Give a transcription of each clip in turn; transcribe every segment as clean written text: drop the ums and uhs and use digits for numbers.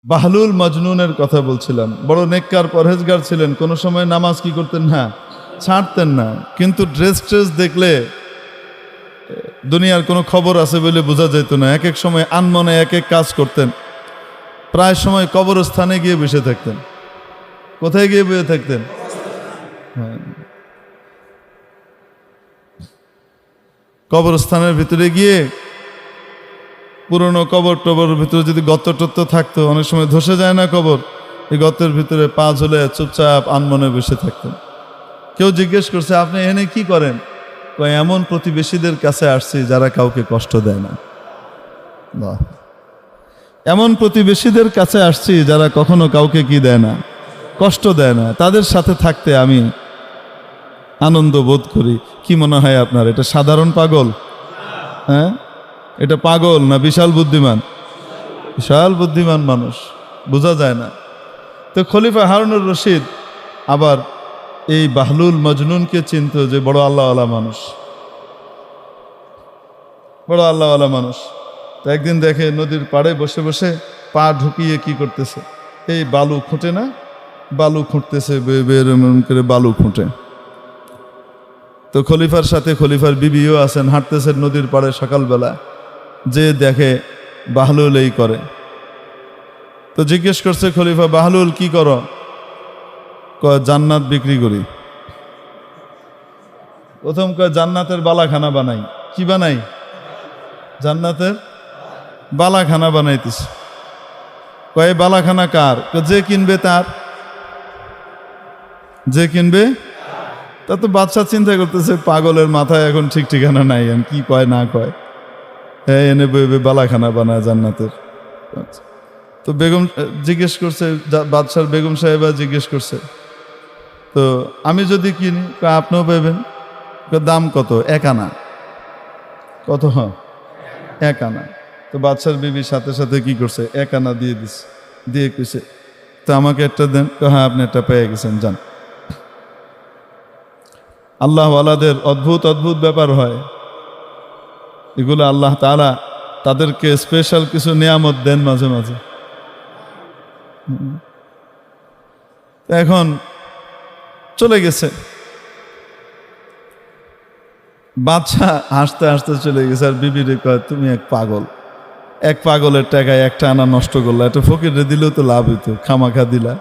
বাহলুল মজনুনের কথা বলছিলাম। বড় নেককার পরহেজগার ছিলেন, কোনো সময় নামাজ কি করতেন না, ছাড়তেন না। কিন্তু ড্রেস ট্রেস দেখলে দুনিয়ার কোনো খবর আছে বলে বোঝা যেত না। এক এক সময় আনমনে এক এক কাজ করতেন। প্রায় সময় কবরস্থানে গিয়ে বসে থাকতেন। কোথায় গিয়ে বসে থাকতেন? হ্যাঁ, কবরস্থানের ভিতরে গিয়ে পুরনো কবর টবর ভিতরে যদি গর্ত টত্ত থাকতো, অনেক সময় ধসে যায় না কবর, এই গর্তের ভিতরে পা ঝুলে চুপচাপ আনমনে বসে থাকতেন। কেউ জিজ্ঞেস করছে, আপনি এখানে কি করেন? এমন প্রতিবেশীদের কাছে আসছি যারা কাউকে কষ্ট দেয় না। বাহ। এমন প্রতিবেশীদের কাছে আসছি যারা কখনো কাউকে কি দেয় না, কষ্ট দেয় না। তাদের সাথে থাকতে আমি আনন্দ বোধ করি। কি মনে হয় আপনার, এটা সাধারণ পাগল? হ্যাঁ, এটা পাগল না বিশাল বুদ্ধিমান? বিশাল বুদ্ধিমান মানুষ, বোঝা যায় না। তো খলিফা হারুনুর রশিদ আবার এই বাহলুল মজনুনকে চিনত যে বড় আল্লাহওয়ালা মানুষ, বড় আল্লাহওয়ালা মানুষ। তো একদিন দেখে নদীর পাড়ে বসে বসে পা ঢুকিয়ে কি করতেছে, এই বালু খুঁটে না, বালু খুঁটতেছে, বেরম করে বালু খুঁটে। তো খলিফার সাথে খলিফার বিবিও আছেন, হাঁটতেছেন নদীর পাড়ে সকালবেলা, যে দেখে বাহলুল এই করে। তো জিজ্ঞেস করছে খলিফা, বাহলুল কি করো? জান্নাত বিক্রি করি। প্রথম কয় জান্নাতের বালাখানা বানাই। কি বানাই? জান্নাতের বালাখানা বানাইতেছে। কয় বালাখানা কার? যে কিনবে তার। যে কিনবে তা তো বাদশা চিন্তা করতেছে, পাগলের মাথায় এখন ঠিক ঠিকানা নাই, কি কয় না কয়। হ্যাঁ, এনে বইবে বালাখানা বানায় জান্নাতের। তো বেগম জিজ্ঞেস করছে, বাদশার বেগম সাহেবা জিজ্ঞেস করছে, তো আমি যদি কিনি? আপনিও পাইবেন। দাম কত? 1 আনা। কত? 1 আনা। তো বাদশার বিবি সাথে সাথে কি করছে, 1 আনা দিয়ে দিচ্ছে। দিয়ে কইছে, তো আমাকে একটা দেন। হ্যাঁ, আপনি একটা পেয়ে গেছেন, যান। আল্লাহওয়ালাদের অদ্ভুত অদ্ভুত ব্যাপার হয় এগুলো। আল্লাহ তাআলা তাদেরকে স্পেশাল কিছু নিয়ামত দেন মাঝে মাঝে। এখন চলে গেছে বাদশা, হাসতে হাসতে চলে গেছে। আর বিবিরে কয়, তুমি এক পাগল, এক পাগলের টাকায় 1টা আনা নষ্ট করলা, একটা ফকিরে দিলেও তো লাভ হইতো, খামাখা দিলা।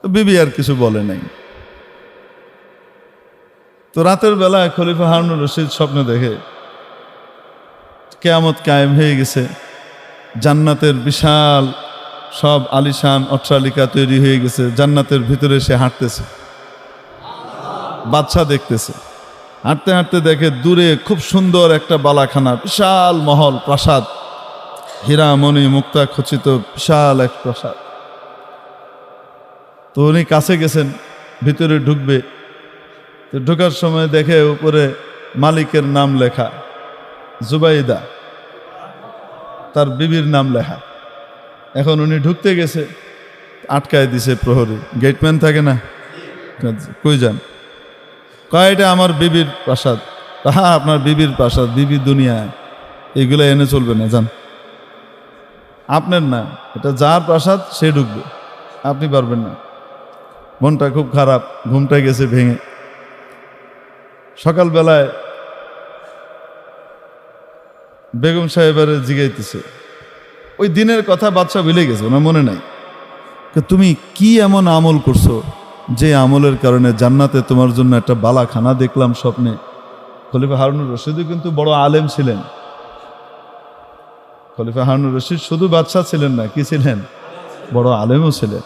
তো বিবি আর কিছু বলে নাই। তো রাতের বেলায় খলিফা হারুনুর রশিদ স্বপ্নে দেখে কিয়ামত কায়েম হয়ে গেছে, জান্নাতের বিশাল সব আলিশান অট্টালিকা তৈরি হয়ে গেছে, জান্নাতের ভিতরে সে হাঁটতেছে, বাদশা দেখতেছে। হাঁটতে হাঁটতে দেখে দূরে খুব সুন্দর একটা বালাখানা, বিশাল মহল, প্রাসাদ, হীরা মণি মুক্তা খচিত বিশাল এক প্রাসাদ। তো উনি কাছে গেছেন, ভিতরে ঢুকবে। তো ঢোকার সময় দেখে উপরে মালিকের নাম লেখা, জুবাইদা, তার বিবির নাম লেখা। এখন উনি ঢুকতে গেছে, আটকায় দিছে প্রহরী, গেটম্যান থাকে না, কই যান? কয়, এটা আমার বিবির প্রাসাদ। হ্যাঁ, আপনার বিবির প্রাসাদ, বিবি দুনিয়া, এগুলো এনে চলবে না, যান। আপনার না, এটা যার প্রাসাদ সে ঢুকবে, আপনি পারবেন না। মনটা খুব খারাপ, ঘুমটা গেছে ভেঙে। সকালবেলায় বেগম সাহেবের জিগাইতেছে, ওই দিনের কথা বাদশা ভুলে গেছে, ওনার মনে নাই। তুমি কি এমন আমল করছো যে আমলের কারণে জান্নাতে তোমার জন্য একটা বালাখানা দেখলাম স্বপ্নে? খলিফা হারুনুর রশিদও কিন্তু বড় আলেম ছিলেন। খলিফা হারুনুর রশিদ শুধু বাদশা ছিলেন না, কি ছিলেন? বড় আলেমও ছিলেন।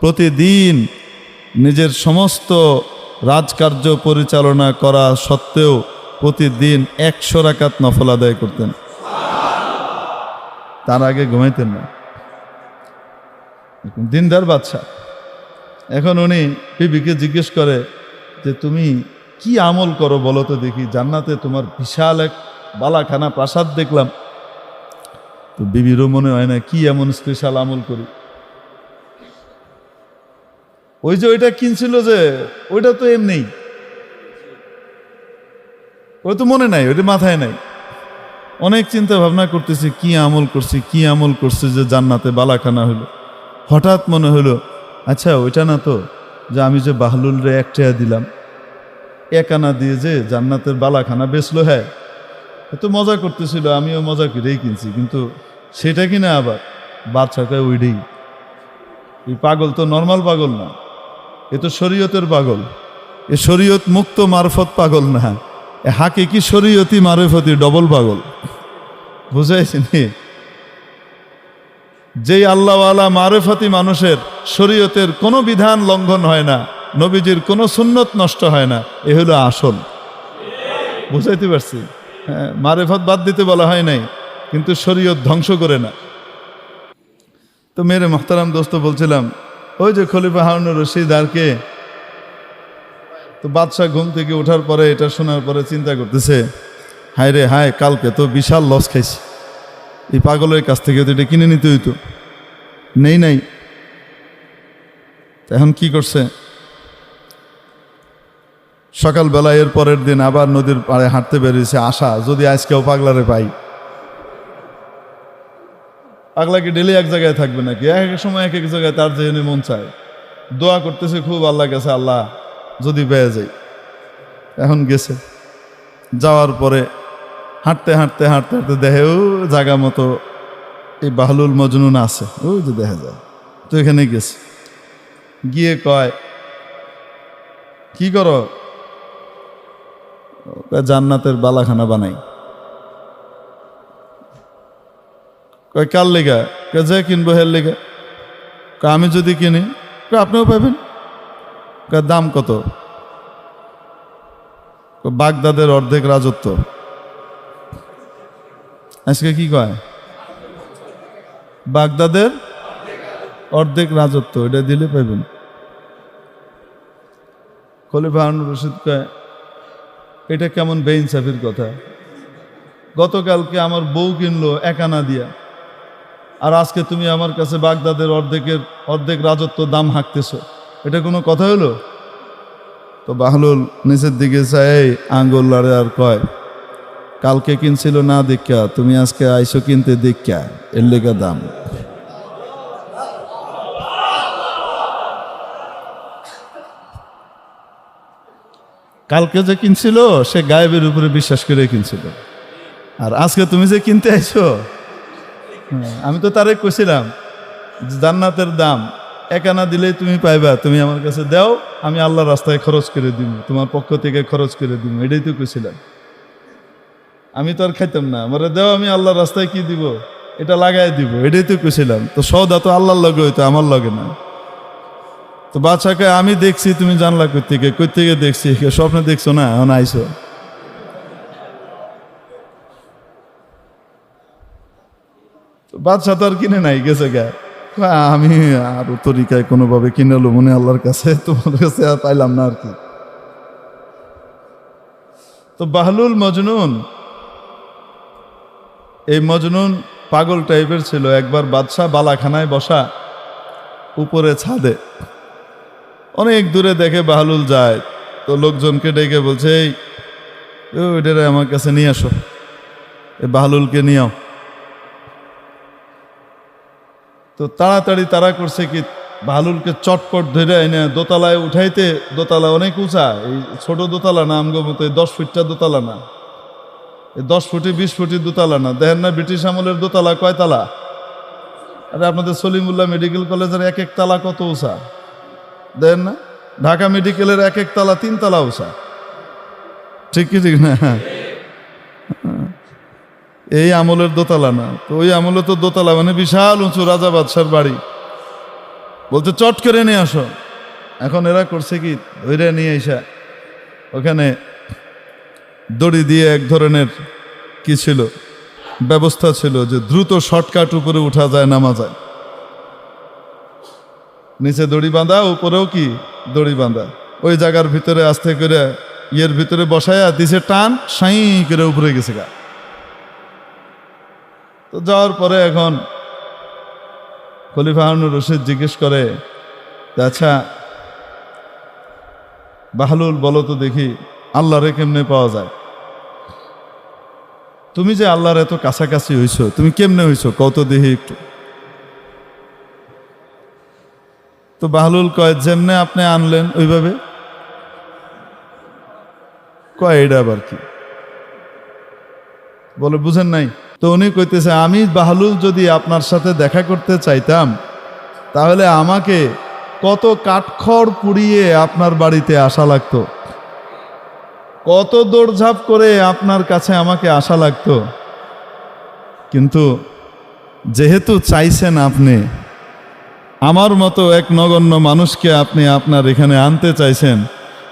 প্রতিদিন নিজের সমস্ত রাজকার্য পরিচালনা করা সত্ত্বেও প্রতিদিন 100 রাকাত নফল আদায় করতেন। তার আগে ঘুমাইতেন না, দিনদার বাদশা। এখন উনি বিবিকে জিজ্ঞেস করে যে, তুমি কি আমল করো বলো তো দেখি, জান্নাতে তোমার বিশাল এক বালাখানা প্রাসাদ দেখলাম। তো বিবিরও মনে হয় না কি এমন স্পেশাল আমল করি। ওই যে ওইটা কিনছিল যে, ওইটা তো এমনি, ওই তো মনে নাই, ওইটা মাথায় নাই। অনেক চিন্তা ভাবনা করতেছি, কি আমল করছি যে জান্নাতে বালাখানা হলো। হঠাৎ মনে হলো, আচ্ছা ওইটা না তো যে আমি যে বাহলুল রে 1 টাকা দিলাম, 1 আনা দিয়ে যে জান্নাতের বালাখানা বেচলো। হ্যাঁ, এত মজা করতেছিল, আমিও মজা করেই কিনছি, কিন্তু সেটা কিনা আবার বাদশা কয় ওইটাই। এই পাগল তো নর্মাল পাগল না, এ তো শরীয়তের পাগল। এ শরীয়ত মুক্ত মারফত পাগল না, এ হাকিকি শরীয়তি মারফতি ডবল পাগল। বুঝাইছেন? যেই আল্লাহওয়ালা মারফতি মানুষের শরীয়তের কোনো বিধান লঙ্ঘন হয় না, নবীজির কোনো সুন্নত নষ্ট হয় না, এ হলো আসল। বুঝাইতে পারছি? হ্যাঁ, মারেফত বাদ দিতে বলা হয় নাই, কিন্তু শরীয়ত ধ্বংস করে না। তো মেরে মোহতারাম দোস্ত বলছিলাম, ওই যে খলিফা হারুনুর রশিদ আর কে, তো বাদশাহ ঘুম থেকে ওঠার পরে এটা শোনার পরে চিন্তা করতেছে, হায় রে হায়, কালকে তো বিশাল লস খাইছি, এই পাগলের কাছ থেকে তো এটা কিনে নিতে হইতো, নাই। এখন কি করছে, সকালবেলা এর পরের দিন আবার নদীর পাড়ে হাঁটতে বেরিয়েছে, আশা যদি আজকেও পাগলারে পাই। পাগলা কি ডেলি এক জায়গায় থাকবে নাকি? এক এক সময় এক এক জায়গায় তার যেখানে মন চায়। দোয়া করতেছে খুব আল্লাহ কাছে, আল্লাহ যদি পেয়ে যাই। এখন গেছে, যাওয়ার পরে হাঁটতে দেখে ও জায়গা মতো এই বাহলুল মজনুন আছে, ওই যে দেখা যায়। তো এখানে গেছে, গিয়ে কয়, কি করো? জান্নাতের বালাখানা বানাই। কয় কার লেগা? যে কিনবো হের লেগা। আমি যদি কিনি আপনিও পাবেন। দাম কত? বাগদাদের অর্ধেক রাজত্ব। আজকে কি কয়? বাগদাদের অর্ধেক রাজত্ব, এটা দিলে পাইবেন। খলিফা হারুনুর রশিদ কয়, এটা কেমন বেইনসাফির কথা? গতকালকে আমার বউ কিনলো 1 আনা দিয়া, আর আজকে তুমি আমার কাছে বাগদাদের অর্ধেক রাজত্ব দাম হাঁকতেছো, এটা কোনো কথা হলো? তো বাহলুল নিচের দিকে চাই, আঙ্গুল লাড়ে আর কয়, কালকে কিনছিল না দেখা, তুমি আজকে আইসো কিনতে দেখা, এর লেগা দাম। কালকে যে কিনছিল সে গায়েবের উপরে বিশ্বাস করে কিনছিল, আর আজকে তুমি যে কিনতে আইছো, আমি তো তারে কইছিলাম জান্নাতের দাম 1 আনা দিলেই তুমি পাইবা, তুমি আমার কাছে দাও, আমি আল্লাহর রাস্তায় খরচ করে দিব, তোমার পক্ষ থেকে খরচ করে দিব, এটাই তো কইছিলাম। আমি তো আর খাইতাম না, আমারে দাও, আমি আল্লাহর রাস্তায় কি দিব, এটা লাগাই দিব, এটাই তো কইছিলাম। তো সওদা তো আল্লাহর লগে হইতো, আমার লগে না। তো বাদশাকে আমি দেখছি, তুমি জানলা কই থেকে দেখছি? স্বপ্নে দেখছো না, এখন আইসো। বাদশা তো আর কিনে নাই, গেছে গা, আমি আর তরিকায় কোনোভাবে কিনেলো মনে আল্লাহর কাছে, তোমার কাছে আর পাইলাম না আর কি। তো বাহলুল মজনুন, এই মজনুন পাগল টাইপের ছিল। একবার বাদশা বালাখানায় বসা, উপরে ছাদে, অনেক দূরে দেখে বাহলুল যায়, তো লোকজনকে ডেকে বলছে, এই ওইটারে আমার কাছে নিয়ে আসো, এই বাহলুলকে নিয়েও। তো তাড়াতাড়ি তারা করছে কি, বাহলুলকে চটপট ধরে এনে দোতলায় উঠাইতে, দোতলা অনেক উঁচা, এই ছোট দোতলা না, আমগো মতো 10 ফিটটা দোতলা না, 10 ফুটি 20 ফুটি দোতলা না। দেখেন না ব্রিটিশ আমলের দোতলা কয় তালা? আরে আপনাদের সলিমুল্লাহ মেডিকেল কলেজের 1 তালা কত উঁচা দেখেন না? ঢাকা মেডিকেলের 1 তালা 3 তালা উঁচা, ঠিক কি ঠিক না? এই আমলের দোতলা না। তো ওই আমলে তো দোতলা মানে বিশাল উঁচু, রাজা বাদশার বাড়ি। বলতে চট করে নিয়ে আসো। এখন এরা করছে কি, ওইরা নিয়ে এসা ওখানে দড়ি দিয়ে এক ধরনের কি ছিল, ব্যবস্থা ছিল যে দ্রুত শর্টকাট উপরে উঠা যায়, নামা যায়। নিচে দড়ি বাঁধা, উপরেও কি দড়ি বাঁধা। ওই জায়গার ভিতরে আস্তে করে ইয়ের ভিতরে বসায়া দিছে টান, সাই করে উপরে গেছে গা। তো যাওয়ার পরে এখন খলিফা হারুনুর রশিদ জিজ্ঞেস করে, আচ্ছা বাহলুল বলো তো দেখি, আল্লাহরে কেমনে পাওয়া যায়? তুমি যে আল্লাহর এত কাছাকাছি হইছো, তুমি কেমনে হইছো কত দেহি একটু। তো বাহলুল কয়, যেমনে আপনি আনলেন ওইভাবে। কয় এটা আবার কি? বলে বুঝেন নাই? তো উনি কইতেছে, আমি বাহলুল যদি আপনার সাথে দেখা করতে চাইতাম তাহলে আমাকে কত কাঠখড় পুড়িয়ে আপনার বাড়িতে আসা লাগতো, কত দৌড়ঝাঁপ করে আপনার কাছে আমাকে আসা লাগতো। কিন্তু যেহেতু চাইছেন আপনি, আমার মতো এক নগণ্য মানুষকে আপনি আপনার এখানে আনতে চাইছেন,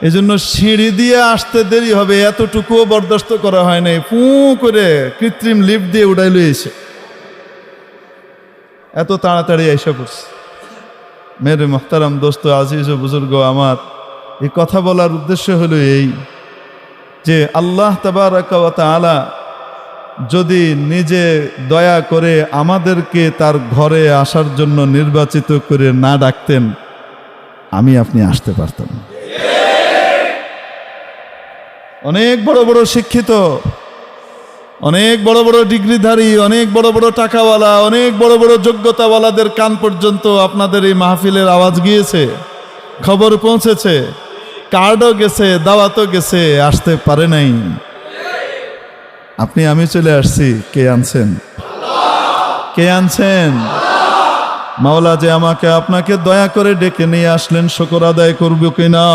এজন্য সিঁড়ি দিয়ে আসতে দেরি হবে এতটুকুও বরদাস্ত করা হয় নাই, ফু করে কৃত্রিম লিফট দিয়ে উড়াইল এসে এত তাড়াতাড়ি এসে পড়ছে। মেরে মোহতারাম দোস্ত আজিজ ও বুজুর্গ আমার, এই কথা বলার উদ্দেশ্য হলো এই যে আল্লাহ তাবারাকা ওয়া তাআলা যদি নিজে দয়া করে আমাদেরকে তার ঘরে আসার জন্য নির্বাচিত করে না ডাকতেন, আমি আপনি আসতে পারতাম। অনেক বড় বড় শিক্ষিত, অনেক বড় বড় ডিগ্রিধারী, অনেক বড় বড় টাকাওয়ালা, অনেক বড় বড় যোগ্যতাওয়ালাদের কান পর্যন্ত আপনাদের এই মাহফিলের আওয়াজ গিয়েছে, খবর পৌঁছেছে, কার্ডও গেছে, দাওয়াতও গেছে, আসতে পারে নাই। আপনি আমি চলে আসছি, কে আনছেন? কে আনছেন? মাওলা যে আমাকে আপনাকে দয়া করে ডেকে নিয়ে আসলেন, শুকর আদায় করব কিনা?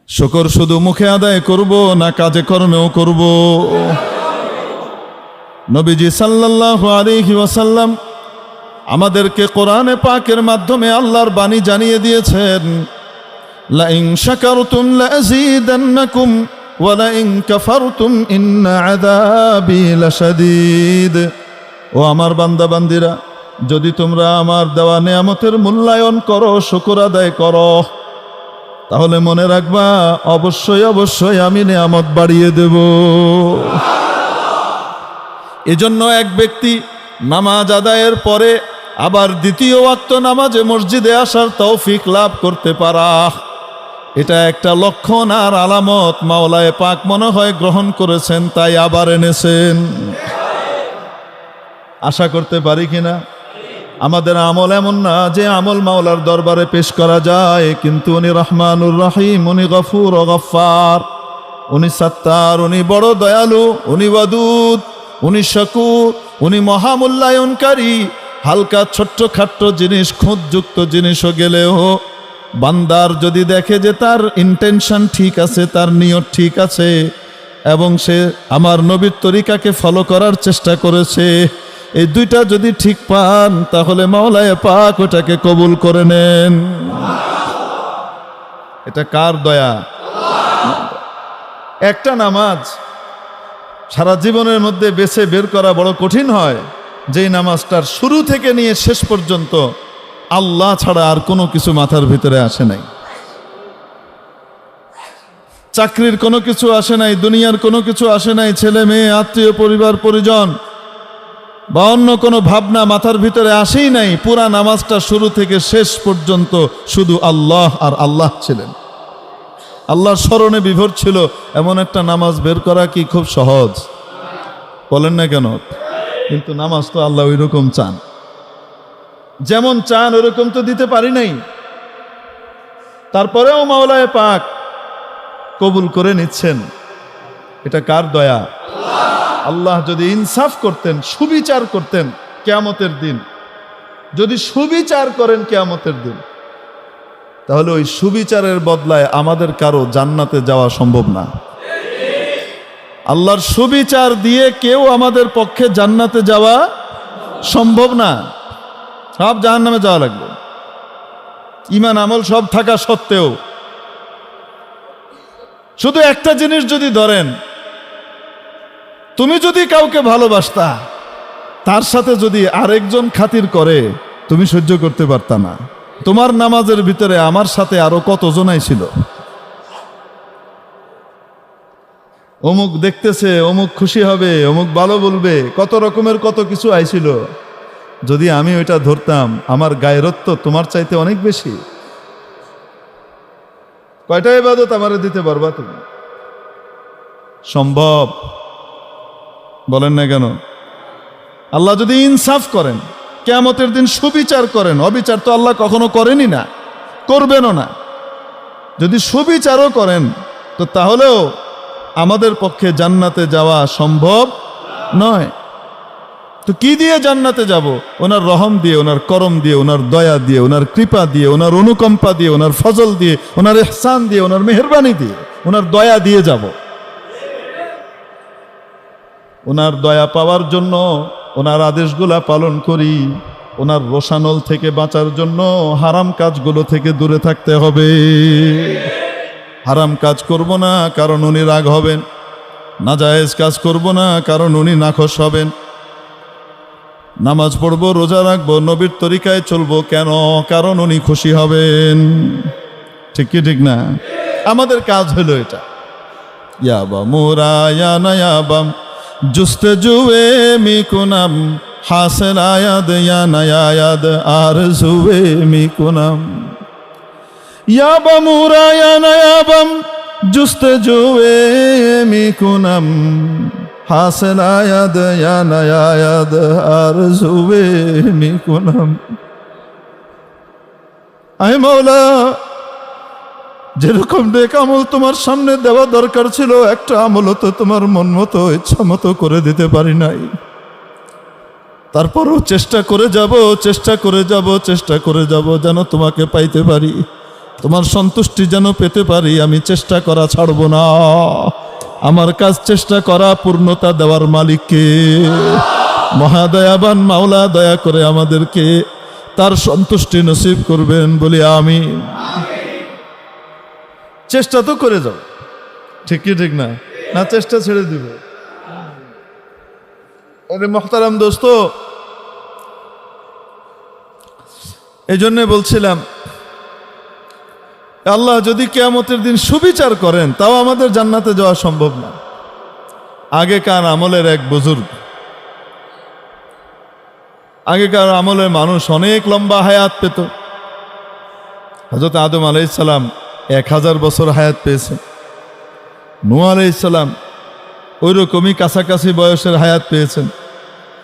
শুকর শুধু মুখে আদায় করব না কাজে কর্মেও করব? নবীজি সাল্লাল্লাহু আলাইহি ওয়াসাল্লাম আমাদেরকে কোরআনে পাকের মাধ্যমে আল্লাহর বাণী জানিয়ে দিয়েছেন, লা ইন শাকারতুম লাযীদান্নাকুম ওয়া লা ইন কাফারতুম ইন্না আযাবি লাশাদীদ। ও আমার বান্দা বান্দিরা, যদি তোমরা আমার দেওয়া নেয়ামতের মূল্যায়ন করো, শুকর আদায় করো, তাহলে মনে রাখবা অবশ্যই অবশ্যই আমি নেয়ামত বাড়িয়ে দেব। এজন্য এক ব্যক্তি নামাজ আদায়ের পরে আবার দ্বিতীয় ওয়াক্ত নামাজে মসজিদে আসার তৌফিক লাভ করতে পারা, এটা একটা লক্ষণ আর আলামত মাওলায়ে পাক মনে হয় গ্রহণ করেছেন, তাই আবার এনেছেন। আশা করতে পারি কিনা? আমাদের আমল এমন না যে আমল মাওলার দরবারে পেশ করা যায়, কিন্তু উনি রহমানুর রহিম, উনি গফুর ও গফফার, উনি সত্তার, উনি বড় দয়ালু, উনি ওয়াদুদ, উনি শাকুর, উনি মহামূল্যায়নকারী। হালকা ছোট্ট খাট্ট জিনিস, খুঁতযুক্ত জিনিসও গেলেও বান্দার যদি দেখে যে তার ইন্টেনশন ঠিক আছে, তার নিয়ত ঠিক আছে এবং সে আমার নবীর তরিকাকে ফলো করার চেষ্টা করেছে, এই দুইটা যদি ঠিক পান তাহলে মাওলায়ে পাক ওটাকে কবুল করে নেন। এটা কার দয়া? একটা নামাজ সারা জীবনের মধ্যে বেছে বের করা বড় কঠিন হয়, যেই নামাজটার শুরু থেকে নিয়ে শেষ পর্যন্ত আল্লাহ ছাড়া আর কোনো কিছু মাথার ভিতরে আসে নাই। চাকরির কোনো কিছু আসে নাই, দুনিয়ার কোনো কিছু আসে নাই, ছেলে মেয়ে, আত্মীয়, পরিবার পরিজন বা অন্য কোনো ভাবনা মাথার ভিতরে আসেই নাই। পুরা নামাজটা শুরু থেকে শেষ পর্যন্ত শুধু আল্লাহ আর আল্লাহ ছিলেন, আল্লাহর স্মরণে বিভোর ছিল। এমন একটা নামাজ বের করা কি খুব সহজ? বলেন না কেন? কিন্তু নামাজ তো আল্লাহ ওই রকম চান, যেমন চান ওরকম তো দিতে পারি নাই। তারপরেও মাওলায়ে পাক কবুল করে নিচ্ছেন। এটা কার দয়া? আল্লাহ যদি ইনসাফ করতেন, সুবিচার করতেন কিয়ামতের দিন, যদি সুবিচার করেন কিয়ামতের দিন, তাহলে ওই সুবিচারের বদলায় আমাদের কারো জান্নাতে যাওয়া সম্ভব না। আল্লাহর সুবিচার দিয়ে কেউ আমাদের পক্ষে জান্নাতে যাওয়া সম্ভব না, সব জাহান্নামে যাওয়া লাগবে। ঈমান আমল সব থাকা সত্ত্বেও শুধু একটা জিনিস যদি ধরেন, তুমি যদি কাউকে ভালোবাসতা, তার সাথে যদি আরেকজন খাতির করে, তুমি সহ্য করতে পারতা না। তোমার নামাজের ভিতরে আমার সাথে আরো কতজনাই ছিল, অমুক দেখতেছে, অমুক খুশি হবে, অমুক ভালো বলবে, কত রকমের কত কিছু আইছিল। যদি আমি ওইটা ধরতাম, আমার গায়রত্ব তোমার চাইতে অনেক বেশি। কয়টা ইবাদত আমারে দিতে পারবা তুমি? সম্ভব? বলেন না কেন? আল্লাহ যদি ইনসাফ করেন, কিয়ামতের দিন সুবিচার করেন, অবিচার তো আল্লাহ কখনো করেনি না, করবেনও না, যদি সুবিচারও করেন তো তাহলেও আমাদের পক্ষে জান্নাতে যাওয়া সম্ভব নয়। তো কি দিয়ে জান্নাতে যাব? ওনার রহম দিয়ে, ওনার করম দিয়ে, ওনার দয়া দিয়ে, ওনার কৃপা দিয়ে, ওনার অনুকম্পা দিয়ে, ওনার ফজল দিয়ে, ওনার ইহসান দিয়ে, ওনার মেহেরবানি দিয়ে, ওনার দয়া দিয়ে যাব। ওনার দয়া পাওয়ার জন্য ওনার আদেশগুলা পালন করি, ওনার রোশানল থেকে বাঁচার জন্য হারাম কাজগুলো থেকে দূরে থাকতে হবে। হারাম কাজ করব না, কারণ উনি রাগ হবেন। নাজায়েজ কাজ করব না, কারণ উনি নাখোশ হবেন। নামাজ পড়ব, রোজা রাখবো, নবীর তরিকায় চলবো, কেন? কারণ উনি খুশি হবেন। ঠিক কি ঠিক না? আমাদের কাজ হলো এটা। ইয়াবা মুরায়ানা ইয়াবাম জুস্তে জুয়ে মিকুনাম হাসেল আয়াদ ইয়ানায়াদ আর জুয়ে মিকুনাম। ইয়াবা মুরায়ানা ইয়াবাম জুস্তে জুয়ে মিকুনাম হাসেল আয়াদ ইয়ানায়াদ আর জুয়ে মিকুনাম। আয় মাওলা, যেরকম নেক আমল তোমার সামনে দেওয়া দরকার ছিল, একটা আমলও তো তোমার মন মতো ইচ্ছা মতো করে দিতে পারি নাই। তারপরও চেষ্টা করে যাব, চেষ্টা করে যাব, চেষ্টা করে যাব যেন তোমাকে পাইতে পারি, তোমার সন্তুষ্টি যেন পেতে পারি। আমি চেষ্টা করা ছাড়ব না। আমার কাজ চেষ্টা করা, পূর্ণতা দেওয়ার মালিককে, মহাদয়াবান মাওলা দয়া করে আমাদেরকে তার সন্তুষ্টি নসিব করবেন বলি আমিন। চেষ্টা তো করে যাও, ঠিক কি ঠিক না? না চেষ্টা ছেড়ে দিব? আরে মোহতারাম দোস্ত, এই জন্যে বলছিলাম, আল্লাহ যদি কিয়ামতের দিন সুবিচার করেন তাও আমাদের জান্নাতে যাওয়া সম্ভব না। আগেকার আমলের এক বুজুর্গ, আগেকার আমলের মানুষ অনেক লম্বা হায়াত পেত। হযরত আদম আলাইহিস সালাম 1000 বছর হায়াত পেয়েছেন। নূহ আলাইহিস সালাম ওই রকমই কাছাকাছি বয়সের হায়াত পেয়েছেন।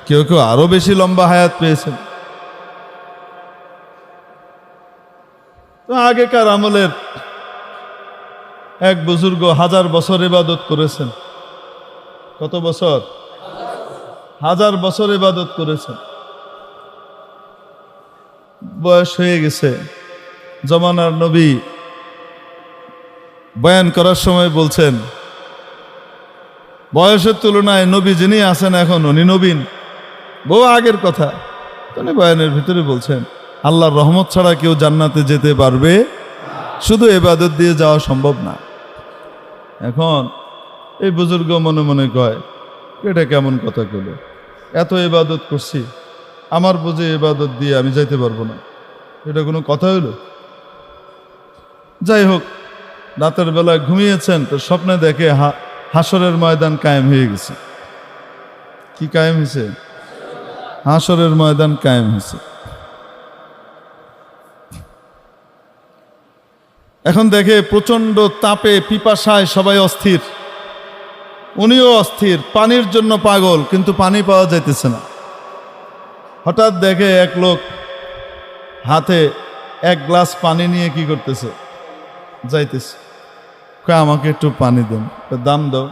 কেউ কেউ আরো বেশি লম্বা হায়াত পেয়েছেন। তো আগেকার আমলের এক বুজুর্গ 1000 বছর ইবাদত করেছেন। কত বছর? 1000 বছর ইবাদত করেছেন। বয়স হয়ে গেছে। জমানার নবী বয়ান করার সময় বলছেন, বয়সের তুলনায় নবী যিনি আছেন এখন উনি নবীন, বহু আগের কথা। উনি বয়ানের ভিতরে বলছেন, আল্লাহর রহমত ছাড়া কেউ জান্নাতে যেতে পারবে, শুধু ইবাদত দিয়ে যাওয়া সম্ভব না। এখন এই বুজুর্গ মনে মনে কয়, এটা কেমন কথা কইল? এত ইবাদত করছি, আমার বুঝে ইবাদত দিয়ে আমি যাইতে পারবো না, এটা কোনো কথা হইল? যাই হোক, রাতের বেলা ঘুমিয়েছেন তো স্বপ্নে দেখে হাসরের ময়দান কায়েম হয়ে গেছে। কি কায়েম হয়েছে? হাসরের ময়দান কায়েম হয়েছে। এখন দেখে প্রচন্ড তাপে পিপাসায় সবাই অস্থির, উনিও অস্থির, পানির জন্য পাগল, কিন্তু পানি পাওয়া যাইতেছে না। হঠাৎ দেখে এক লোক হাতে 1 গ্লাস পানি নিয়ে কি করতেছে, যাইতেছে। কয় আমাকে একটু পানি দেন। দাম দাও।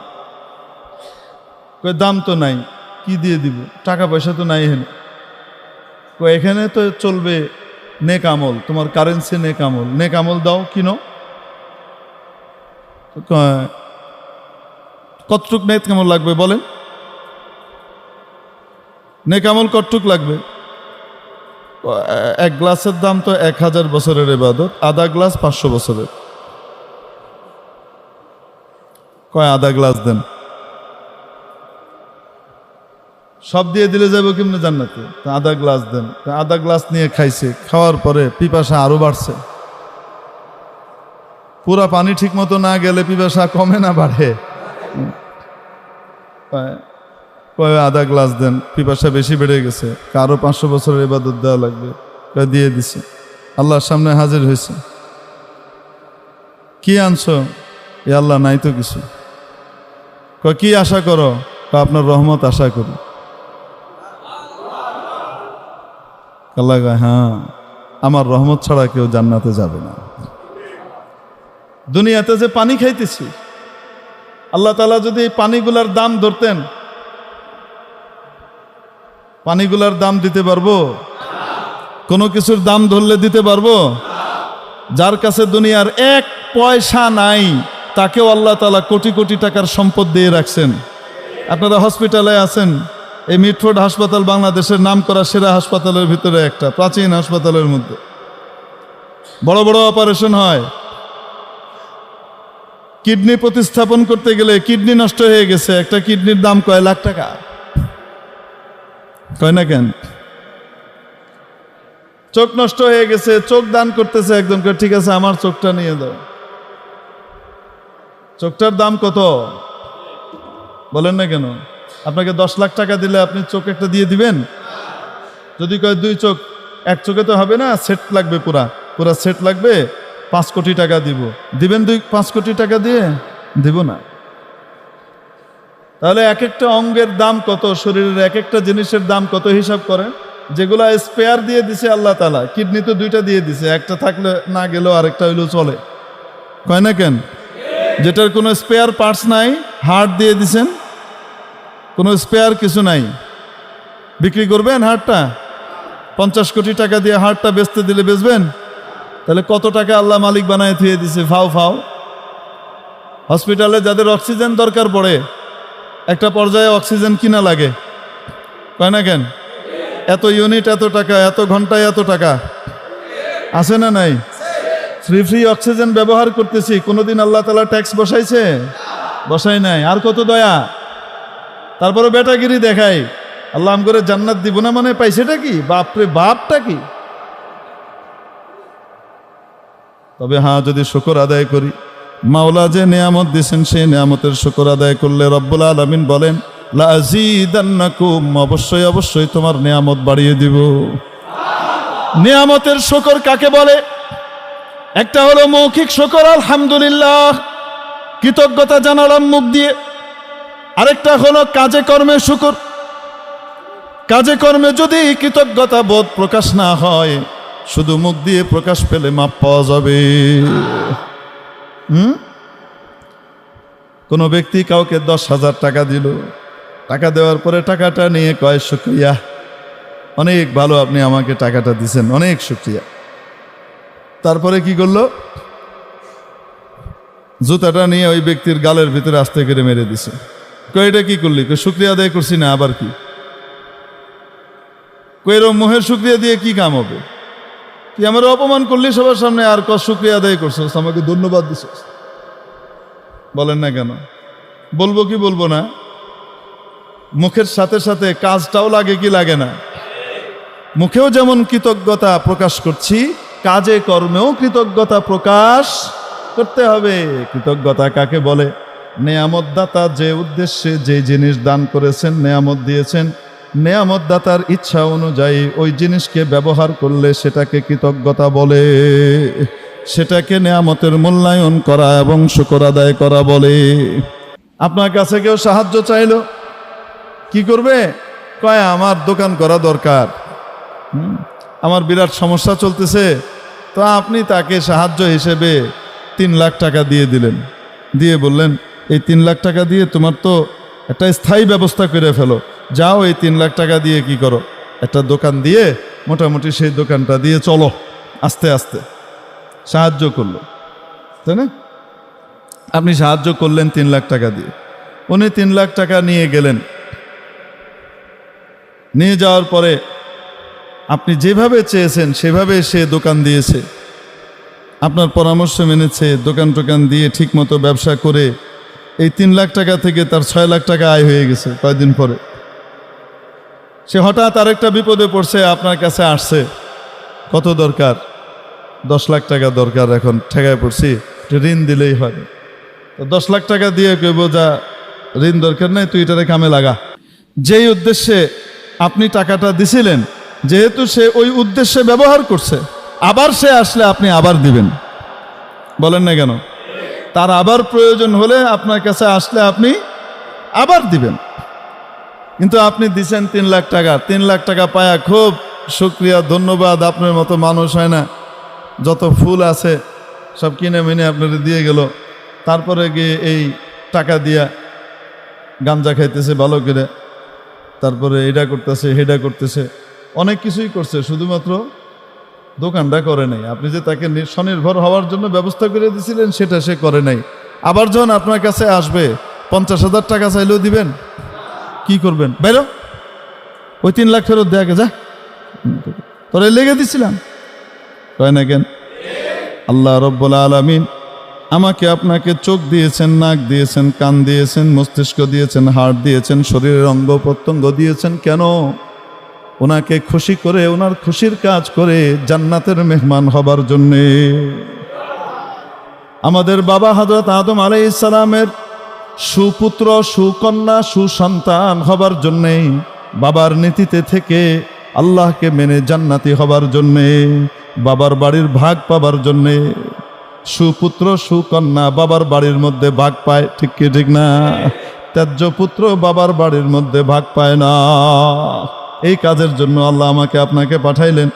কয় দাম তো নাই, কি দিয়ে দিব, টাকা পয়সা তো নাই এখানে। কয় এখানে তো চলবে নেক আমল, তোমার কারেন্সি নেক আমল, নেক আমল দাও, কিনো। কতটুক নেক আমল লাগবে বলেন? নেক আমল কতটুক লাগবে? 1 গ্লাসের দাম তো 1000 বছরের ইবাদত, আধা গ্লাস 500 বছরের। কয় আধা গ্লাস দেন। সব দিয়ে দিলে যাবো কেমনে জান্নাতে? আধা গ্লাস দেন। আধা গ্লাস নিয়ে খাইছে, খাওয়ার পরে পিপাসা আরো বাড়ছে। পুরা পানি ঠিক মতো না গেলে পিপাসা কমে না বাড়ে? কয় আধা গ্লাস দেন, পিপাসা বেশি বেড়ে গেছে, কারো 500 বছরের ইবাদত দেওয়া লাগবে। দিয়ে দিছে। আল্লাহর সামনে হাজির হয়েছে। কি আনছো? এ আল্লাহ, নাই তো কিছু। কয় কি আশা করো? কয় আপনার রহমত আশা করি। আল্লাহ কয় হ্যাঁ, আমার রহমত ছাড়া কেউ জান্নাতে যাবে না। দুনিয়াতে যে পানি খাইতেছি, আল্লাহ তাআলা যদি এই পানিগুলার দাম ধরতেন, পানিগুলার দাম দিতে পারবো? কোনো কিছুর দাম ধরলে দিতে পারবো? যার কাছে দুনিয়ার এক পয়সা নাই তাকেও আল্লাহ তাআলা কোটি কোটি টাকার সম্পদ দিয়ে রাখছেন। আপনারা হসপিটালে আছেন, এই মিটফোর্ড হাসপাতাল বাংলাদেশের নামকরা সেরা হাসপাতালের ভিতরে একটা, প্রাচীন হাসপাতালের মধ্যে বড় বড় অপারেশন হয়। কিডনি প্রতিস্থাপন করতে গেলে কিডনি নষ্ট হয়ে গেছে, একটা কিডনির দাম কয় লাখ টাকা। কয় না কেন? চোখ নষ্ট হয়ে গেছে, চোখ দান করতেছে একদম, ঠিক আছে আমার চোখটা নিয়ে দাও। চোখটার দাম কত বলেন না কেন? আপনাকে 10 লাখ টাকা দিলে আপনি চোখ একটা দিয়ে দিবেন? যদি কয় 2 চোখ, এক চোখে তো হবে না, সেট লাগবে, পুরা সেট লাগবে, 5 কোটি টাকা দিব, দিবেন 5 কোটি টাকা দিয়ে? দিব না। তাহলে এক একটা অঙ্গের দাম কত, শরীরের এক একটা জিনিসের দাম কত হিসাব করেন। যেগুলা স্পেয়ার দিয়ে দিছে আল্লাহ তাআলা, কিডনি তো 2টা দিয়ে দিছে, একটা থাকলে না গেলেও আরেকটা হইলেও চলে, কয় না কেন? যেটার কোনো স্পেয়ার পার্টস নাই, হার্ট দিয়ে দিছেন, কোনো স্পেয়ার কিছু নাই, বিক্রি করবেন হার্টটা? 50 কোটি টাকা দিয়ে হার্টটা বেচতে দিলে বেচবেন? তাহলে কত টাকা আল্লাহ মালিক বানায় থুয়ে দিছে ফাও ফাও। হসপিটালে যাদের অক্সিজেন দরকার পড়ে, একটা পর্যায়ে অক্সিজেন কিনা লাগে, কয় না কেন? এত ইউনিট এত টাকা, এত ঘন্টায় এত টাকা, আছে না নাই? ফ্রি অক্সিজেন ব্যবহার করতেছি, কোনোদিন আল্লাহ তাআলা ট্যাক্স বসাইছে? বসাই নাই। আর কত দয়া! তারপরে বেটাগিরি দেখাই, আল্লাহ আম করে জান্নাত দিব না, মানে পাইছেটা কি? বাপরে বাপটা কি! তবে হ্যাঁ, যদি শুকর আদায় করি, মাওলা যে নিয়ামত দিয়েছেন সেই নিয়ামতের শুকর আদায় করলে রব্বুল আলামিন বলেন লা আযীদান্নাকুম, অবশ্যই অবশ্যই তোমার নিয়ামত বাড়িয়ে দিব। নিয়ামতের শুকর কাকে বলে? একটা হলো মৌখিক শুকর, আলহামদুলিল্লাহ, কৃতজ্ঞতা জানালাম মুখ দিয়ে। আরেকটা হলো কাজে কর্মে শুকর। কাজে কর্মে যদি কৃতজ্ঞতা বোধ প্রকাশ না হয়, শুধু মুখ দিয়ে প্রকাশ পেলে মাপ পাওয়া যাবে। কোনো ব্যক্তি কাউকে 10,000 টাকা দিল, টাকা দেওয়ার পরে টাকাটা নিয়ে কয় শুকরিয়া, অনেক ভালো আপনি আমাকে টাকাটা দিছেন, অনেক শুকরিয়া। তারপরে কি করলো? জুতাটা নিয়ে ওই ব্যক্তির গালের ভিতরে আস্তে করে মেরে দিছে। কই এটা কি করলি? কই শুকরিয়া আদায় করছি না, আবার কি? কই এরকম মুহের শুকরিয়া দিয়ে কি কাম হবে? তুই আমার অপমান করলি সবার সামনে, আর শুকরিয়া আদায় করছিস, আমাকে ধন্যবাদ দিছিস, বলেন না কেন? বলবো কি বলবো না? মুখের সাথে সাথে কাজটাও লাগে কি লাগে না? মুখেও যেমন কৃতজ্ঞতা প্রকাশ করছি, কাজে কর্মেও কৃতজ্ঞতা প্রকাশ করতে হবে। কৃতজ্ঞতা কাকে বলে? নেয়ামত দাতা যে উদ্দেশ্যে যে জিনিস দান করেছেন, নেয়ামত দিয়েছেন, নেয়ামত দাতার ইচ্ছা অনুযায়ী ওই জিনিসকে ব্যবহার করলে সেটাকে কৃতজ্ঞতা বলে। সেটাকে নেয়ামতের মূল্যায়ন করা এবং শুকর আদায় করা বলে। আপনার কাছে কেউ সাহায্য চাইলো, কি করবে? কয় আমার দোকান করা দরকার, আমার বিরাট সমস্যা চলতেছে, তো আপনি তাকে সাহায্য হিসেবে 3 লাখ টাকা দিয়ে দিলেন, দিয়ে বললেন এই 3 লাখ টাকা দিয়ে তোমার তো একটা স্থায়ী ব্যবস্থা করে ফেলো, যাও এই 3 লাখ টাকা দিয়ে কি করো, একটা দোকান দিয়ে মোটামুটি সেই দোকানটা দিয়ে চলো। আস্তে আস্তে সাহায্য করলো, তাই না? আপনি সাহায্য করলেন 3 লাখ টাকা দিয়ে, উনি 3 লাখ টাকা নিয়ে গেলেন। নিয়ে যাওয়ার পরে আপনি যেভাবে চেয়েছেন সেভাবে সে দোকান দিয়েছে, আপনার পরামর্শ মেনেছে, দোকান টোকান দিয়ে ঠিকমতো ব্যবসা করে এই 3 লাখ টাকা থেকে তার 6 লাখ টাকা আয় হয়ে গেছে। কয়েকদিন পরে সে হঠাৎ আরেকটা বিপদে পড়ছে, আপনার কাছে আসছে, কত দরকার? 10 লাখ টাকা দরকার, এখন ঠেকায় পড়ছি, ঋণ দিলেই হয়। তো 10 লাখ টাকা দিয়ে কইব যা, ঋণ দরকার নাই, তুই এটারে কামে লাগা। যেই উদ্দেশ্যে আপনি টাকাটা দিছিলেন, যেহেতু সে ওই উদ্দেশ্যে ব্যবহার করছে, আবার সে আসলে আপনি আবার দিবেন, বলেন না কেন? তার আবার প্রয়োজন হলে আপনার কাছে আসলে আপনি আবার দিবেন। কিন্তু আপনি দিছেন 3 লাখ টাকা, 3 লাখ টাকা পায়া খুব শুকরিয়া, ধন্যবাদ, আপনার মতো মানুষ হয় না, যত ফুল আছে সব কিনে মিনে আপনারা দিয়ে গেল, তারপরে গিয়ে এই টাকা দিয়া গাঞ্জা খাইতেছে ভালো করে, তারপরে এটা করতেছে হেডা করতেছে, অনেক কিছুই করছে, শুধুমাত্র দোকানটা করে নাই। আপনি যে তাকে স্বনির্ভর হওয়ার জন্য ব্যবস্থা করে দিয়েছিলেন সেটা সে করে নাই। আবার যখন আপনার কাছে আসবে 50,000 টাকা চাইলেও দিবেন? কি করবেন? বাইরো, ওই 3 লাখ ফেরত দেয়া গে, যা, তোরে লেগে দিছিলাম, কয় না কেন? আল্লাহ রব্বুল আলামিন আমাকে আপনাকে চোখ দিয়েছেন, নাক দিয়েছেন, কান দিয়েছেন, মস্তিষ্ক দিয়েছেন, হাড় দিয়েছেন, শরীরের অঙ্গ প্রত্যঙ্গ দিয়েছেন। কেন? ওনাকে খুশি করে, ওনার খুশির কাজ করে জান্নাতের মেহমান হবার জন্যে। আমাদের বাবা হযরত আদম আলাইহিস সালামের সুপুত্র, সুকন্যা, সুসন্তান হবার জন্যে, বাবার নীতিতে থেকে আল্লাহকে মেনে জান্নাতি হবার জন্যে, বাবার বাড়ির ভাগ পাবার জন্যে। সুপুত্র সুকন্যা বাবার বাড়ির মধ্যে ভাগ পায়, ঠিক কি ঠিক না? ত্যায্য পুত্র বাবার বাড়ির মধ্যে ভাগ পায় না। এই কাজের জন্য আল্লাহ আমাকে আপনাকে পাঠাইলেন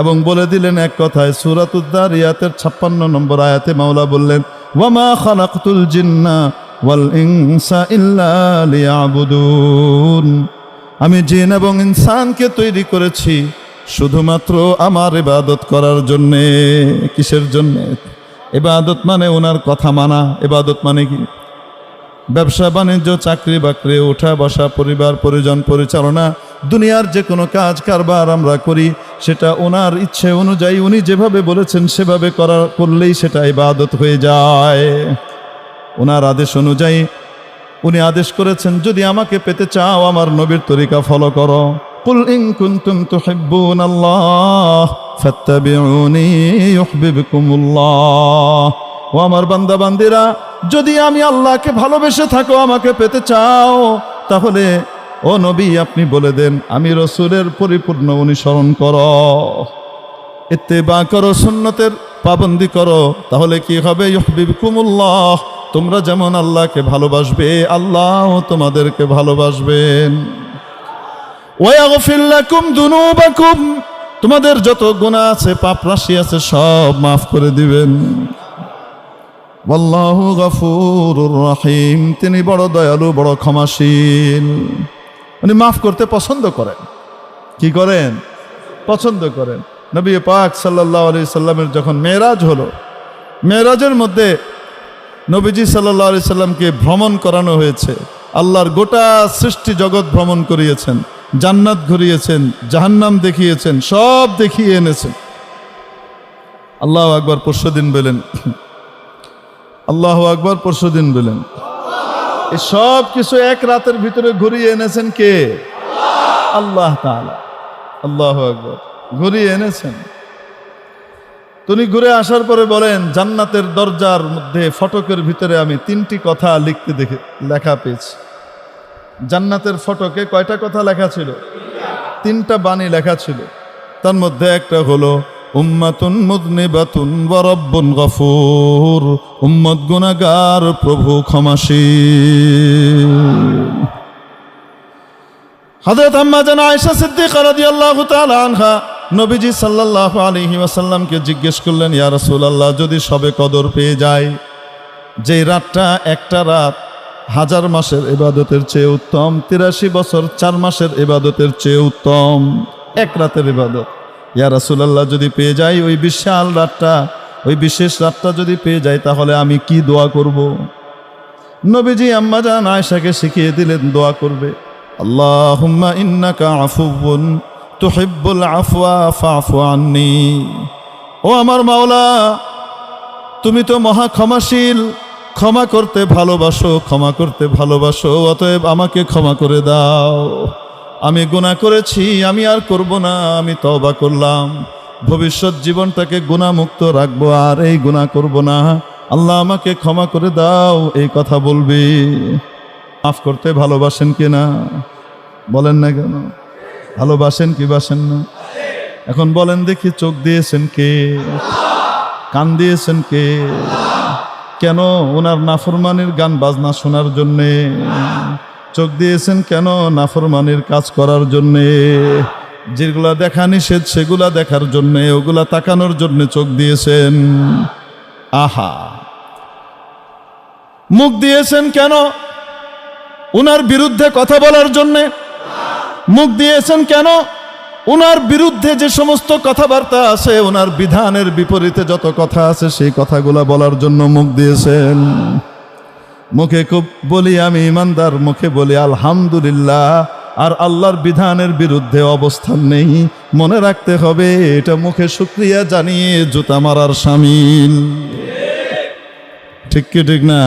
এবং বলে দিলেন এক কথায়, সূরাতুদ যারিয়াতের 56 নম্বর আয়াতে মাওলা বললেন, ওয়ামা খালাকতুল জিন্না ওয়াল ইনসা ইল্লা লিয়াবুদুন। আমি জিন এবং ইনসানকে তৈরি করেছি শুধুমাত্র আমার ইবাদত করার জন্যে। কিসের জন্যে? ইবাদত মানে ওনার কথা মানা। ইবাদত মানে কি? ব্যবসা বাণিজ্য, চাকরি বাকরি, ওঠা বসা, পরিবার পরিজন পরিচালনা, দুনিয়ার যে কোনো কাজ কারবার আমরা করি সেটা ওনার ইচ্ছে অনুযায়ী, উনি যেভাবে বলেছেন সেভাবে করলেই সেটা ইবাদত হয়ে যায়। ওনার আদেশ অনুযায়ী, উনি আদেশ করেছেন, যদি আমাকে পেতে চাও আমার নবীর তরিকা ফলো করো। কুল ইন কুনতুম তুহিব্বুনাল্লাহ ফাত্তাবিউনি ইউহিব্বুকুমুল্লাহ। ও আমার বান্দা বান্দিরা, যদি আমি আল্লাহকে ভালোবেসে থাকো, আমাকে পেতে চাও, তাহলে ও নবী আপনি বলে দেন, আমি রসুলের পরিপূর্ণ অনুসরণ করো, ইত্তেবা করো, সুন্নতের পাবন্দি করো, তাহলে কি হবে? ইউহিব্বুকুমুল্লাহ। তোমরা যেমন আল্লাহকে ভালোবাসবে, আল্লাহ তোমাদেরকে ভালোবাসবেন। ওয়া ইয়াগফির লাকুম যুনুবাকুম। তোমাদের যত গুনাহ আছে, পাপ রাশি আছে, সব মাফ করে দিবেন। আল্লাহু গফুরুর রহিম। তিনি বড় দয়ালু, বড় ক্ষমাশীল। উনি মাফ করতে পছন্দ করেন। কি করেন? পছন্দ করেন। নবী পাক সাল্লাল্লাহু আলাইহি সাল্লামের যখন মেরাজ হলো, মেরাজের মধ্যে নবীজি সাল্লাল্লাহু আলাইহি সাল্লামকে ভ্রমণ করানো হয়েছে। আল্লাহর গোটা সৃষ্টি জগৎ ভ্রমণ করিয়েছেন, জান্নাত ঘুরিয়েছেন, জাহান্নাম দেখিয়েছেন, সব দেখিয়ে এনেছেন। আল্লাহু আকবার পরশুদিন বলেন, আল্লাহু আকবার পরশুদিন বলেন। এই সব কিছু এক রাতের ভিতরে ঘুরিয়ে এনেছেন কে? আল্লাহ তাআলা। আল্লাহু আকবার। ঘুরিয়ে এনেছেন। তিনি ঘুরে আসার পরে বলেন, জান্নাতের দরজার মধ্যে ফটকের ভিতরে আমি 3টি কথা লেখা পেয়েছি। জান্নাতের ফটকে কয়টা কথা লেখা ছিল? 3টা বাণী লেখা ছিল। তার মধ্যে একটা হলো উম্মাতুন মুযনিবাতুন ওয়া রাব্বুন গফুর। উম্মত গুনাহগার, প্রভু ক্ষমাশীল। হযরত আম্মা জান আয়েশা সিদ্দিকা রাদিয়াল্লাহু তাআলা আনহা নবীজি সাল্লাল্লাহু আলাইহি ওয়াসাল্লামকে জিজ্ঞেস করলেন, ইয়া রাসূলুল্লাহ, যদি সবে কদর পেয়ে যায়, যে রাতটা একটা রাত 1000 মাসের ইবাদতের চেয়ে উত্তম, 83 বছর 4 মাসের ইবাদতের চেয়ে উত্তম, এক রাতের ইবাদত, ইয়া রাসূলুল্লাহ যদি পেয়ে যাই, ওই বিশাল রাতটা, ওই বিশেষ রাতটা যদি পেয়ে যাই, তাহলে আমি কি দোয়া করব? নবীজি আম্মা জান আয়েশাকে শিখিয়ে দিলেন দোয়া করবে, আল্লাহুম্মা ইন্নাকা আফুউন তুহিব্বুল আফওয়া ফাফু আন্নি। ও আমার মাওলা, তুমি তো মহা ক্ষমাশীল, ক্ষমা করতে ভালোবাসো, ক্ষমা করতে ভালোবাসো, অতএব আমাকে ক্ষমা করে দাও। আমি গুনাহ করেছি, আমি আর করব না, আমি তওবা করলাম, ভবিষ্যৎ জীবনটাকে গুনাহমুক্ত রাখবো, আর এই গুনাহ করব না, আল্লাহ আমাকে ক্ষমা করে দাও, এই কথা বলবি। মাফ করতে ভালোবাসেন কিনা? বলেন না কেন? ভালোবাসেন কি বাসেন না? এখন বলেন দেখি, চোখ দিয়েছেন কে? কান দিয়েছেন কে? কেন? ওনার নাফরমানির গান বাজনা শোনার জন্যে। চোখ দিয়েছেন কেন? নাফরমানির কাজ করার জন্যে। যেগুলা দেখা নিষেধ সেগুলা দেখার জন্যে, ওগুলা তাকানোর জন্যে চোখ দিয়েছেন। আহা, মুখ দিয়েছেন কেন? উনার বিরুদ্ধে কথা বলার জন্যে। মুখ দিয়েছেন কেন? উনার বিরুদ্ধে যে সমস্ত কথাবার্তা আছে, উনার বিধানের বিপরীতে যত কথা আছে সেই কথাগুলা বলার জন্য মুখ দিয়েছেন। মুখে খুব বলি আমি ইমানদার, মুখে বলি আলহামদুলিল্লাহ, আর আল্লাহর বিধানের বিরুদ্ধে অবস্থান নেই। মনে রাখতে হবে এটা মুখে শুকরিয়া জানিয়ে জুতা মারার শামিল। ঠিক কি ঠিক না?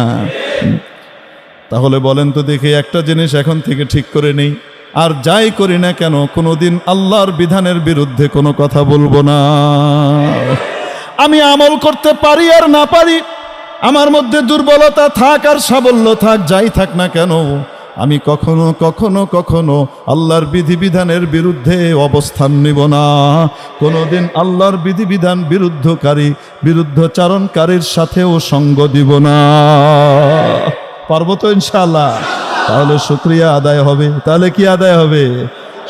তাহলে বলেন তো দেখি, একটা জিনিস এখন থেকে ঠিক করে নেই, আর যাই করি না কেন কোনোদিন আল্লাহর বিধানের বিরুদ্ধে কোনো কথা বলবো না। আমি আমল করতে পারি আর না পারি, আমার মধ্যে দুর্বলতা থাক আর সাবল্য থাক, যাই থাক না কেন, আমি কখনো কখনো কখনো আল্লাহর বিধিবিধানের বিরুদ্ধে অবস্থান নিব না। কোনোদিন আল্লাহর বিধিবিধান বিরুদ্ধচারণকারীর সাথেও সঙ্গ দিব না। পারবো তো ইনশাআল্লাহ? তাহলে শুকরিয়া আদায় হবে। তাহলে কি আদায় হবে?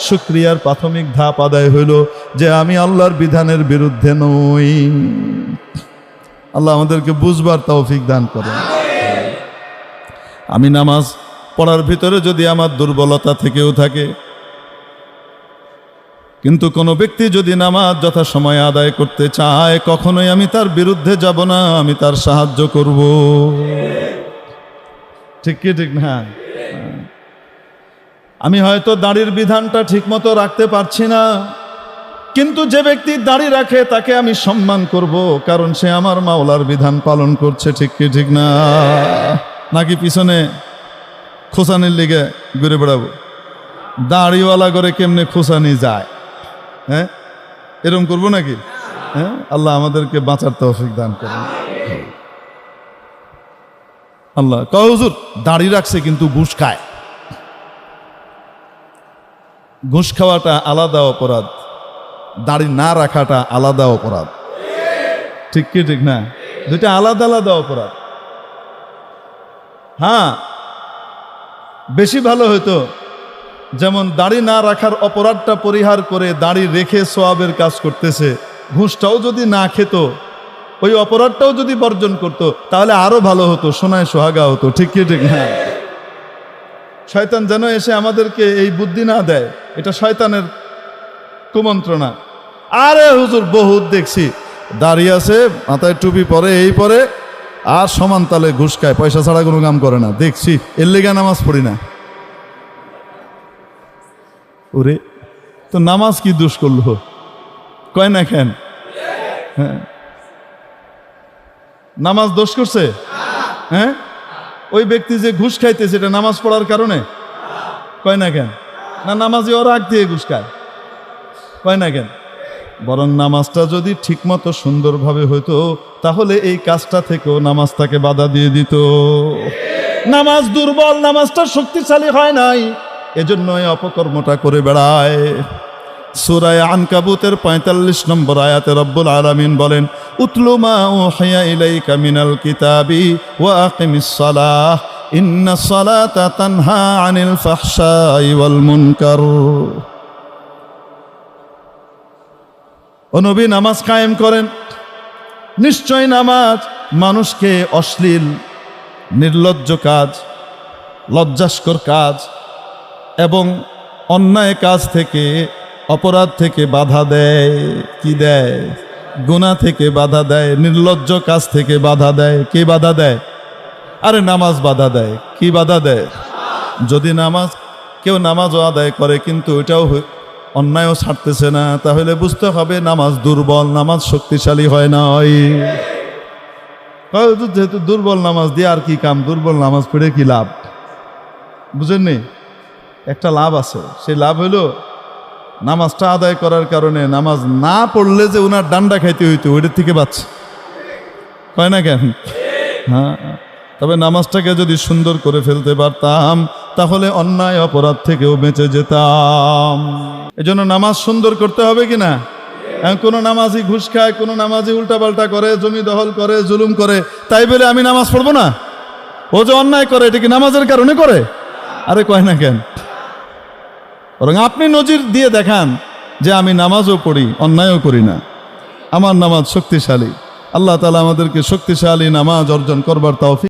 শুকরিয়ার প্রাথমিক ধাপ আদায় হইল যে আমি আল্লাহর বিধানের বিরুদ্ধে নই। আল্লাহ আমাদেরকে বুঝবার তৌফিক দান করেন। আমি নামাজ পড়ার ভিতরে যদি আমার দুর্বলতা থেকেও থাকে, কিন্তু কোনো ব্যক্তি যদি নামাজ যথাসময়ে আদায় করতে চায়, কখনোই আমি তার বিরুদ্ধে যাব না, আমি তার সাহায্য করব। ঠিক কি ঠিক না? আমি হয়তো দাড়ির বিধানটা ঠিক মতো রাখতে পারছি না, কিন্তু যে ব্যক্তি দাড়ি রাখে তাকে আমি সম্মান করব, কারণ সে আমার মাওলার বিধান পালন করছে। ঠিক কি ঠিক না? নাকি পিছনে খোসানির লিগে ঘুরে বেড়াবো? দাড়িওয়ালা করে কেমনে খোসানি যায়? হ্যাঁ, এরকম করবো নাকি? হ্যাঁ, আল্লাহ আমাদেরকে বাঁচার তৌফিক দান করেন। আল্লাহ কয় হুজুর দাড়ি রাখছে কিন্তু ঘুষ খায়। ঘুষ খাওয়াটা আলাদা অপরাধ, দাড়ি না রাখাটা আলাদা অপরাধ। ঠিক কি ঠিক না? দুইটা আলাদা আলাদা অপরাধ। হ্যাঁ, বেশি ভালো হতো যেমন দাড়ি না রাখার অপরাধটা পরিহার করে দাড়ি রেখে সওয়াবের কাজ করতেছে, ঘুষটাও যদি না খেত, ওই অপরাধটাও যদি বর্জন করত, তাহলে আরো ভালো হতো, সোনায় সোহাগা হতো। ঠিক কি ঠিক না? শয়তান যেন এসে আমাদেরকে এই বুদ্ধি না দেয়, এটা শয়তানের কুমন্ত্রণা। আরে হুজুর বহুত দেখছি দাঁড়িয়ে আছে, মাথায় টুপি পরে, এই পরে, আর সমান তালে ঘুষ খায়, পয়সা ছাড়া কোনো কাম করে না। দেখছি এর লেগে নামাজ পড়ি না। ওরে তো নামাজ কি দোষ করলো? কয় না কেন? হ্যাঁ, নামাজ দোষ করছে? হ্যাঁ, ওই ব্যক্তি যে ঘুষ খাইতেছে এটা নামাজ পড়ার কারণে? কয় না কেন? না, নামাজে ওর আগ দিয়ে ঘুষ খায়। কয় না কেন? বরং নামাজটা যদি ঠিকমতো সুন্দরভাবে হইতো, তাহলে এই কাজটা থেকেও নামাজ তাকে বাধা দিয়ে দিত। নামাজ দুর্বল, নামাজটা শক্তিশালী হয় নাই, এজন্য এই অপকর্মটা করে বেড়ায়। সূরা আনকাবুতের ৪৫ নম্বর আয়াতে রব্বুল আলামিন বলেন, উতলু মা উহিয়া ইলাইকা মিনাল কিতাবি ওয়া আকিমিস সালাহ ইন্নাস সালাতা তানহা আনিল ফাহশাই ওয়াল মুনকার। ও নবী, নামাজ কায়েম করেন। নিশ্চয় নামাজ মানুষকে অশ্লীল, নির্লজ্জ কাজ, লজ্জাস্কর কাজ এবং অন্যায় কাজ থেকে, অপরাধ থেকে বাধা দেয়। কি দেয়? গুনাহ থেকে বাধা দেয়, নির্লজ্জ কাজ থেকে বাধা দেয়। কে বাধা দেয়? আরে নামাজ বাধা দেয়। কি বাধা দেয়? যদি কেউ নামাজও আদায় করে কিন্তু ওইটাও অন্যায়ও ছাড়তেছে না, তাহলে বুঝতে হবে নামাজ দুর্বল, নামাজ শক্তিশালী হয় না। যেহেতু দুর্বল নামাজ দিয়ে আর কি কাম? দুর্বল নামাজ পড়ে কি লাভ? বুঝেননি? একটা লাভ আছে, সেই লাভ হলো নামাজটা আদায় করার কারণে নামাজ না পড়লে যে উনার ডান্ডা খাইতে হইতো, ওইটার থেকে বাঁচছে। হয় না কেন? হ্যাঁ, তবে নামাজটাকে যদি সুন্দর করে ফেলতে পারতাম, তাহলে অন্যায় অপরাধ থেকেও বেঁচে যেতাম। এজন্য নামাজ সুন্দর করতে হবে কিনা? কোনো নামাজি ঘুষ খায়, কোনো নামাজি উল্টাপাল্টা করে, জমি দখল করে, জুলুম করে, তাই বলে আমি নামাজ পড়বো না? ও যে অন্যায় করে, এটা কি নামাজের কারণে করে? আরে কয় না কেন? বরং আপনি নজির দিয়ে দেখান যে আমি নামাজও পড়ি, অন্যায়ও করি না, আমার নামাজ শক্তিশালী। আল্লাহ তাআলা আমাদেরকে শক্তিশালী নামাজ অর্জন করবার তৌফিক